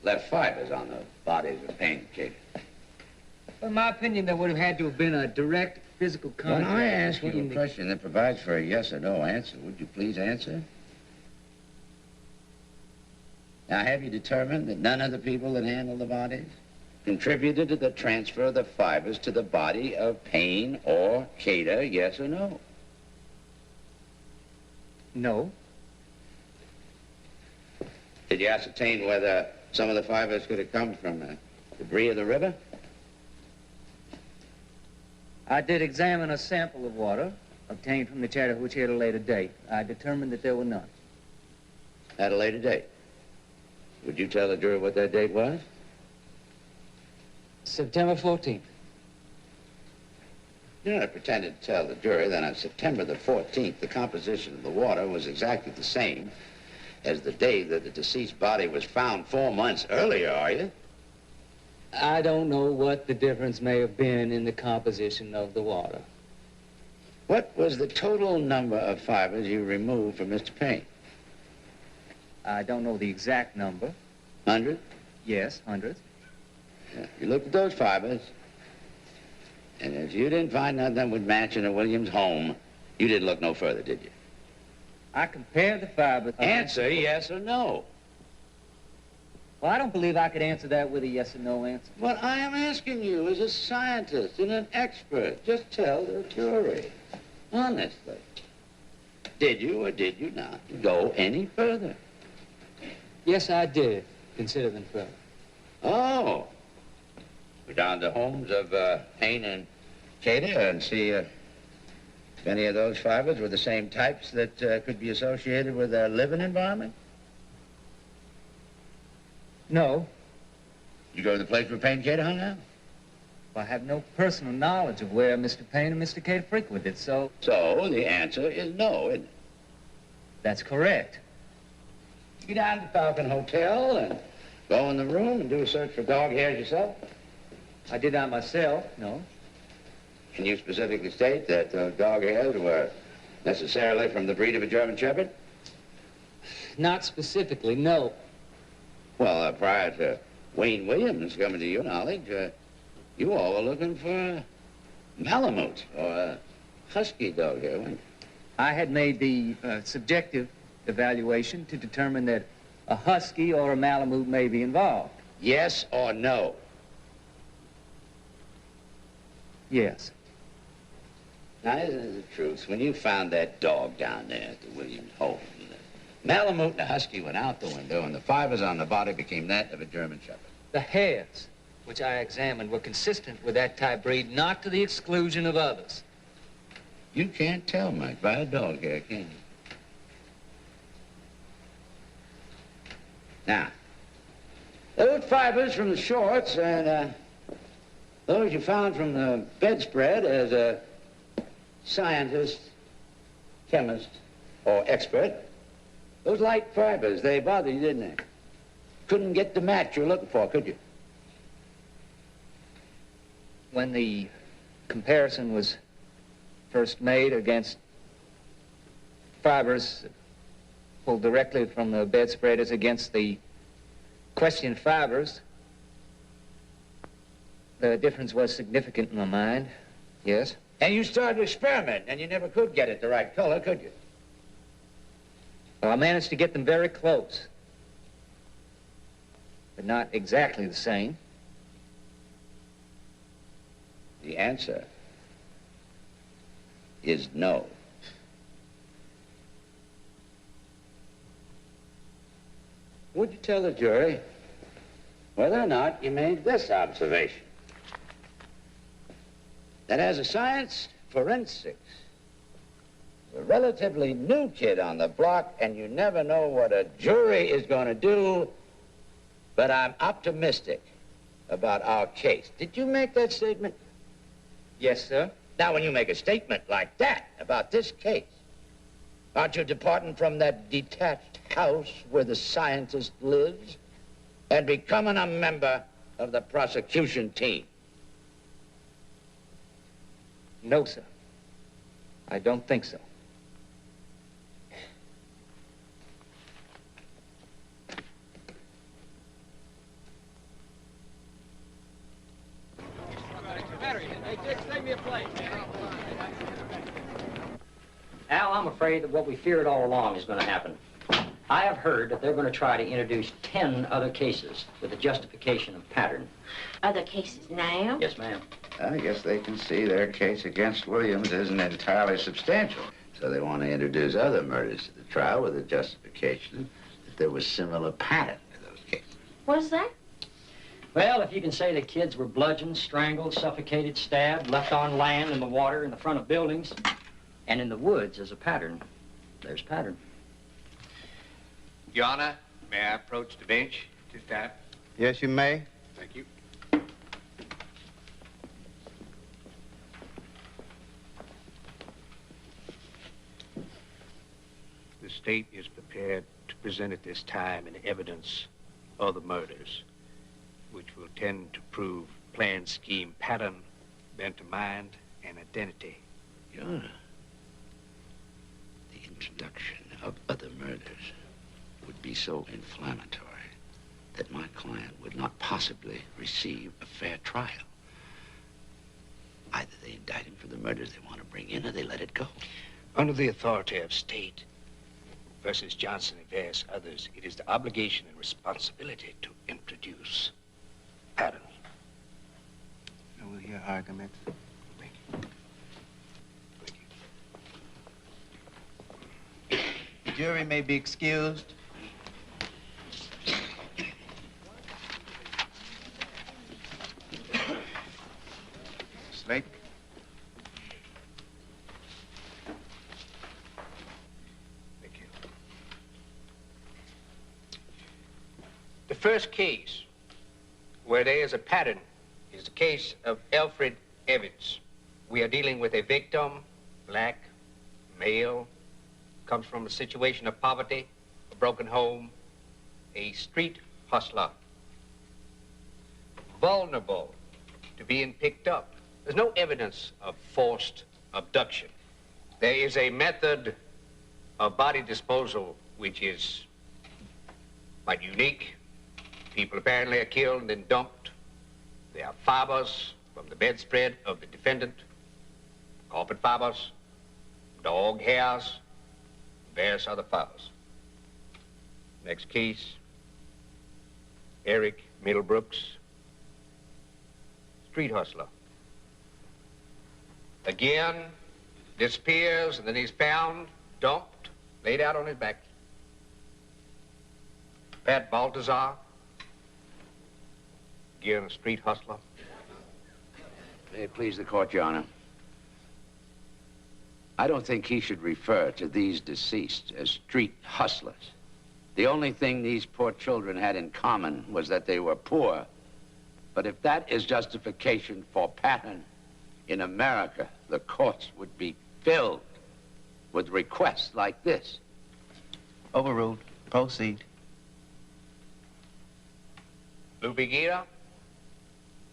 left fibers on the bodies of Payne and Cater? In my opinion, there would have had to have been a direct physical contact. When I ask you a question that provides for a yes or no answer, would you please answer? Now, have you determined that none of the people that handled the bodies contributed to the transfer of the fibers to the body of Payne or Cater, yes or no? No. Did you ascertain whether some of the fibers could have come from debris of the river? I did examine a sample of water obtained from the Chattahoochee at a later date. I determined that there were none. At a later date? Would you tell the jury what that date was? September 14th. You're not pretending to tell the jury that on September the 14th, the composition of the water was exactly the same as the day that the deceased body was found 4 months earlier, are you? I don't know what the difference may have been in the composition of the water. What was the total number of fibers you removed from Mr. Payne? I don't know the exact number. 100? Yes, hundreds. Yeah. You looked at those fibers, and if you didn't find nothing that would match in a Williams home, you didn't look no further, did you? I compared the fibers... Answer yes or no. Well, I don't believe I could answer that with a yes or no answer. What I am asking you as a scientist and an expert, just tell the jury, honestly, did you or did you not go any further? Yes, I did consider them further. Oh. We're down to homes of Payne and Cater and see if any of those fibers were the same types that could be associated with their living environment? No. You go to the place where Payne and Cater hung out? Well, I have no personal knowledge of where Mr. Payne and Mr. Cater frequented, so... So the answer is no, isn't it? That's correct. You go down to the Falcon Hotel and go in the room and do a search for dog hairs yourself? I did not myself, no. Can you specifically state that those dog hairs were necessarily from the breed of a German Shepherd? Not specifically, no. Well, prior to Wayne Williams coming to your knowledge, you all were looking for a Malamute or a husky dog hair, weren't you? I had made the subjective evaluation to determine that a husky or a Malamute may be involved. Yes or no? Yes. Now, isn't it the truth? When you found that dog down there at the Williams home, the Malamute and the husky went out the window, and the fibers on the body became that of a German Shepherd. The hairs, which I examined, were consistent with that type breed, not to the exclusion of others. You can't tell much by a dog hair, can you? Now, those fibers from the shorts and those you found from the bedspread as a scientist, chemist, or expert, those light fibers, they bothered you, didn't they? Couldn't get the match you're looking for, could you? When the comparison was first made against fibers pulled directly from the bedspread as against the questioned fibers, the difference was significant in my mind, yes. And you started to experiment, and you never could get it the right color, could you? Well, I managed to get them very close. But not exactly the same. The answer is no. Would you tell the jury whether or not you made this observation? That as a science, forensics, a relatively new kid on the block, and you never know what a jury is going to do, but I'm optimistic about our case. Did you make that statement? Yes, sir. Now, when you make a statement like that about this case, aren't you departing from that detached house where the scientist lives and becoming a member of the prosecution team? No, sir. I don't think so. Al, I'm afraid that what we feared all along is going to happen. I have heard that they're going to try to introduce 10 other cases with a justification of pattern. Other cases now? Yes, ma'am. I guess they can see their case against Williams isn't entirely substantial. So they want to introduce other murders to the trial with a justification that there was similar pattern to those cases. What's that? Well, if you can say the kids were bludgeoned, strangled, suffocated, stabbed, left on land, in the water, in the front of buildings, and in the woods as a pattern, there's pattern. Your Honor, may I approach the bench at this time? Yes, you may. Thank you. The state is prepared to present at this time an evidence of the murders, which will tend to prove plan, scheme, pattern, bent of mind, and identity. Your Honor, the introduction of other murders would be so inflammatory that my client would not possibly receive a fair trial. Either they indict him for the murders they want to bring in, or they let it go. Under the authority of state versus Johnson and various others, it is the obligation and responsibility to introduce pattern. I will hear arguments. Thank you. The jury may be excused. Slate. Thank you. The first case where there is a pattern is the case of Alfred Evans. We are dealing with a victim, black, male, comes from a situation of poverty, a broken home, a street hustler, vulnerable to being picked up. There's no evidence of forced abduction. There is a method of body disposal which is quite unique. People apparently are killed and then dumped. There are fibers from the bedspread of the defendant, carpet fibers, dog hairs, various other fibers. Next case, Eric Middlebrooks, street hustler. Again, disappears, and then he's found, dumped, laid out on his back. Pat Baltazar, again a street hustler. May it please the court, Your Honor. I don't think he should refer to these deceased as street hustlers. The only thing these poor children had in common was that they were poor. But if that is justification for pattern, in America, the courts would be filled with requests like this. Overruled. Proceed. Lubigira,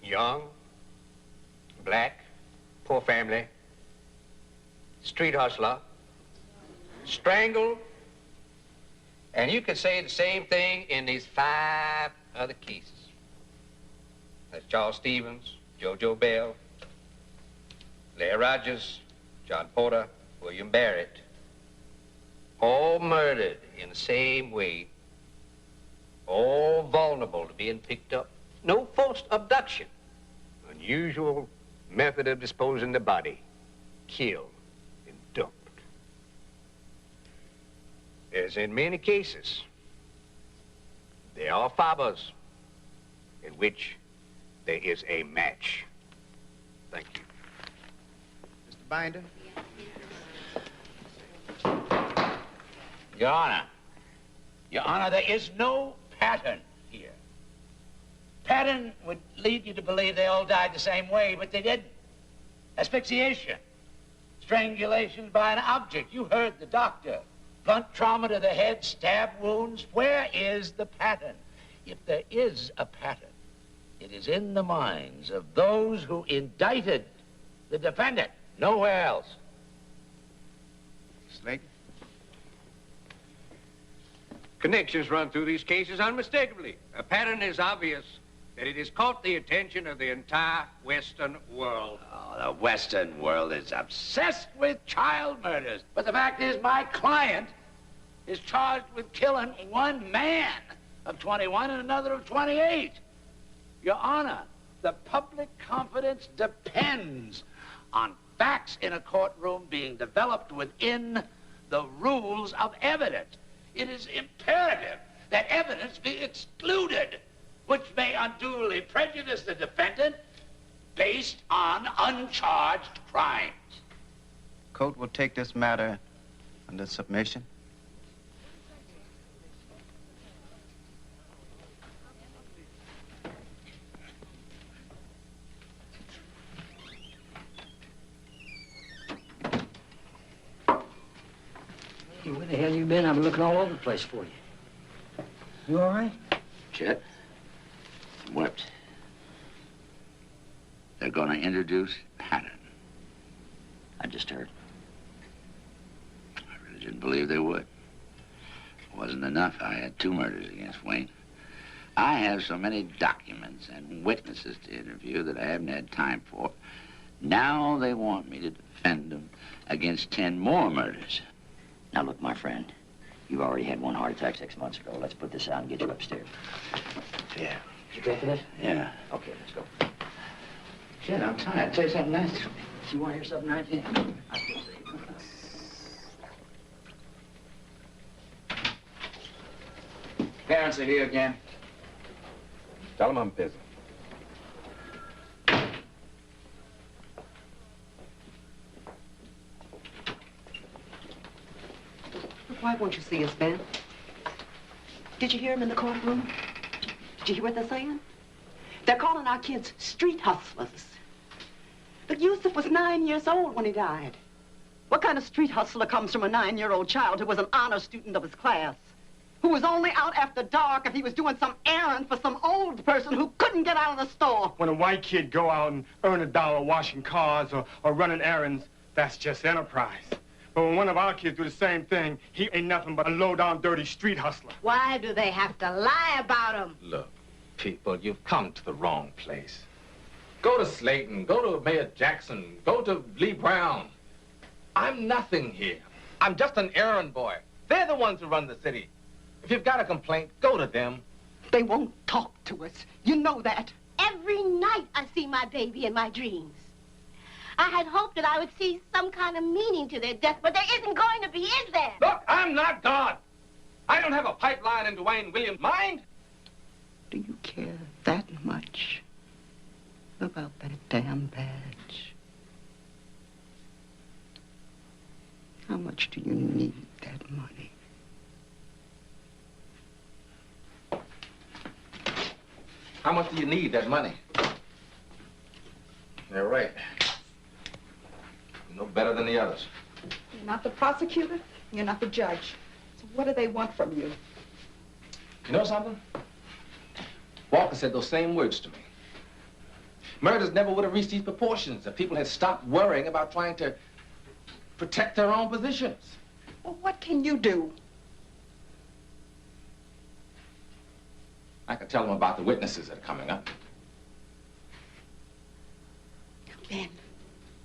young, black, poor family, street hustler, strangled, and you could say the same thing in these 5 other cases. That's Charles Stevens, Jojo Bell, Larry Rogers, John Porter, William Barrett, all murdered in the same way, all vulnerable to being picked up. No forced abduction. Unusual method of disposing the body. Killed and dumped. As in many cases, there are fibers in which there is a match. Thank you. Mr. Binder? Your Honor. Your Honor, there is no pattern here. Pattern would lead you to believe they all died the same way, but they didn't. Asphyxiation. Strangulation by an object. You heard the doctor. Blunt trauma to the head, stab wounds. Where is the pattern? If there is a pattern, it is in the minds of those who indicted the defendant. Nowhere else. Slayton? Connections run through these cases unmistakably. A pattern is obvious that it has caught the attention of the entire Western world. Oh, the Western world is obsessed with child murders. But the fact is, my client is charged with killing one man of 21 and another of 28. Your Honor, the public confidence depends on facts in a courtroom being developed within the rules of evidence. It is imperative that evidence be excluded, which may unduly prejudice the defendant based on uncharged crimes. Court will take this matter under submission. Hey, where the hell you been? I've been looking all over the place for you. You all right? Chet, I'm whipped. They're gonna introduce pattern. I just heard. I really didn't believe they would. It wasn't enough. I had 2 murders against Wayne. I have so many documents and witnesses to interview that I haven't had time for. Now they want me to defend them against 10 more murders. Now look, my friend, you've already had 1 heart attack 6 months ago. Let's put this out and get you upstairs. Yeah. You ready for this? Yeah. Okay, let's go. Shit, I'm tired. Say something nice to me. You want to hear something nice? Yeah. I still say it. Parents are here again. Tell them I'm busy. Why won't you see us, Ben? Did you hear him in the courtroom? Did you hear what they're saying? They're calling our kids street hustlers. But Yusuf was 9 years old when he died. What kind of street hustler comes from a 9-year-old child who was an honor student of his class? Who was only out after dark if he was doing some errand for some old person who couldn't get out of the store? When a white kid go out and earn $1 washing cars or running errands, that's just enterprise. But when one of our kids do the same thing, he ain't nothing but a low-down, dirty street hustler. Why do they have to lie about him? Look, people, you've come to the wrong place. Go to Slayton, go to Mayor Jackson, go to Lee Brown. I'm nothing here. I'm just an errand boy. They're the ones who run the city. If you've got a complaint, go to them. They won't talk to us. You know that. Every night I see my baby in my dreams. I had hoped that I would see some kind of meaning to their death, but there isn't going to be, is there? Look, I'm not God. I don't have a pipeline into Wayne Williams' mind. Do you care that much about that damn badge? How much do you need that money? How much do you need that money? You're right. You're no better than the others. You're not the prosecutor. You're not the judge. So what do they want from you? You know something? Walker said those same words to me. Murders never would have reached these proportions if people had stopped worrying about trying to protect their own positions. Well, what can you do? I can tell them about the witnesses that are coming up. Ben,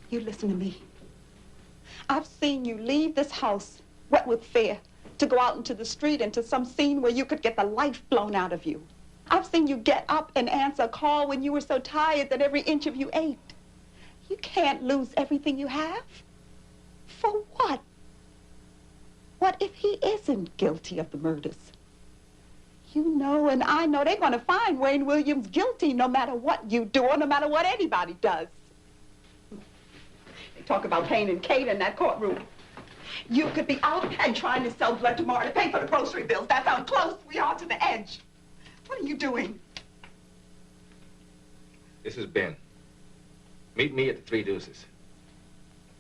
You listen to me. I've seen you leave this house wet with fear to go out into the street into some scene where you could get the life blown out of you. I've seen you get up and answer a call when you were so tired that every inch of you ached. You can't lose everything you have. For what? What if he isn't guilty of the murders? You know and I know they're going to find Wayne Williams guilty no matter what you do or no matter what anybody does. They talk about Payne and Kate in that courtroom. You could be out and trying to sell blood tomorrow to pay for the grocery bills. That's how close we are to the edge. What are you doing? This is Ben. Meet me at the Three Deuces.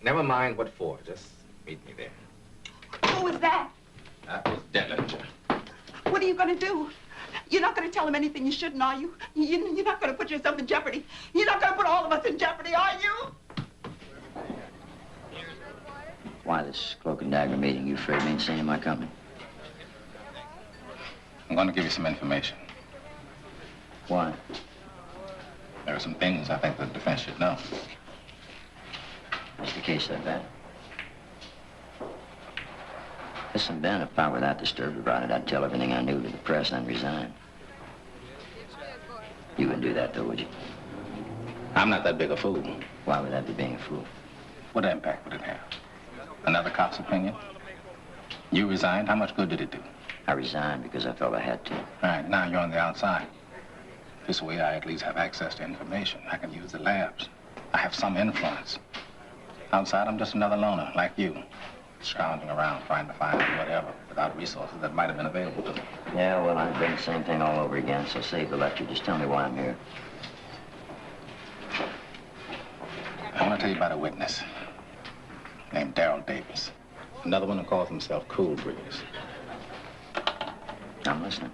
Never mind what for, just meet me there. Who was that? That was Dellinger. What are you going to do? You're not going to tell him anything you shouldn't, are you? You're not going to put yourself in jeopardy. You're not going to put all of us in jeopardy, are you? Why this cloak and dagger meeting? You afraid me and seeing my company? I'm going to give you some information. Why? There are some things I think the defense should know. Is the case that bad? Listen, Ben, if I were that disturbed about it, I'd tell everything I knew to the press and resign. You wouldn't do that, though, would you? I'm not that big a fool. Why would that be being a fool? What impact would it have? Another cop's opinion? You resigned. How much good did it do? I resigned because I felt I had to. All right, now you're on the outside. This way I at least have access to information. I can use the labs. I have some influence. Outside, I'm just another loner, like you, scrounging around trying to find whatever without resources that might have been available to me. Yeah, well, I'd bring the same thing all over again, so save the lecture. Just tell me why I'm here. I want to tell you about a witness named Darrell Davis. Another one who calls himself Cool Breeze. I'm listening.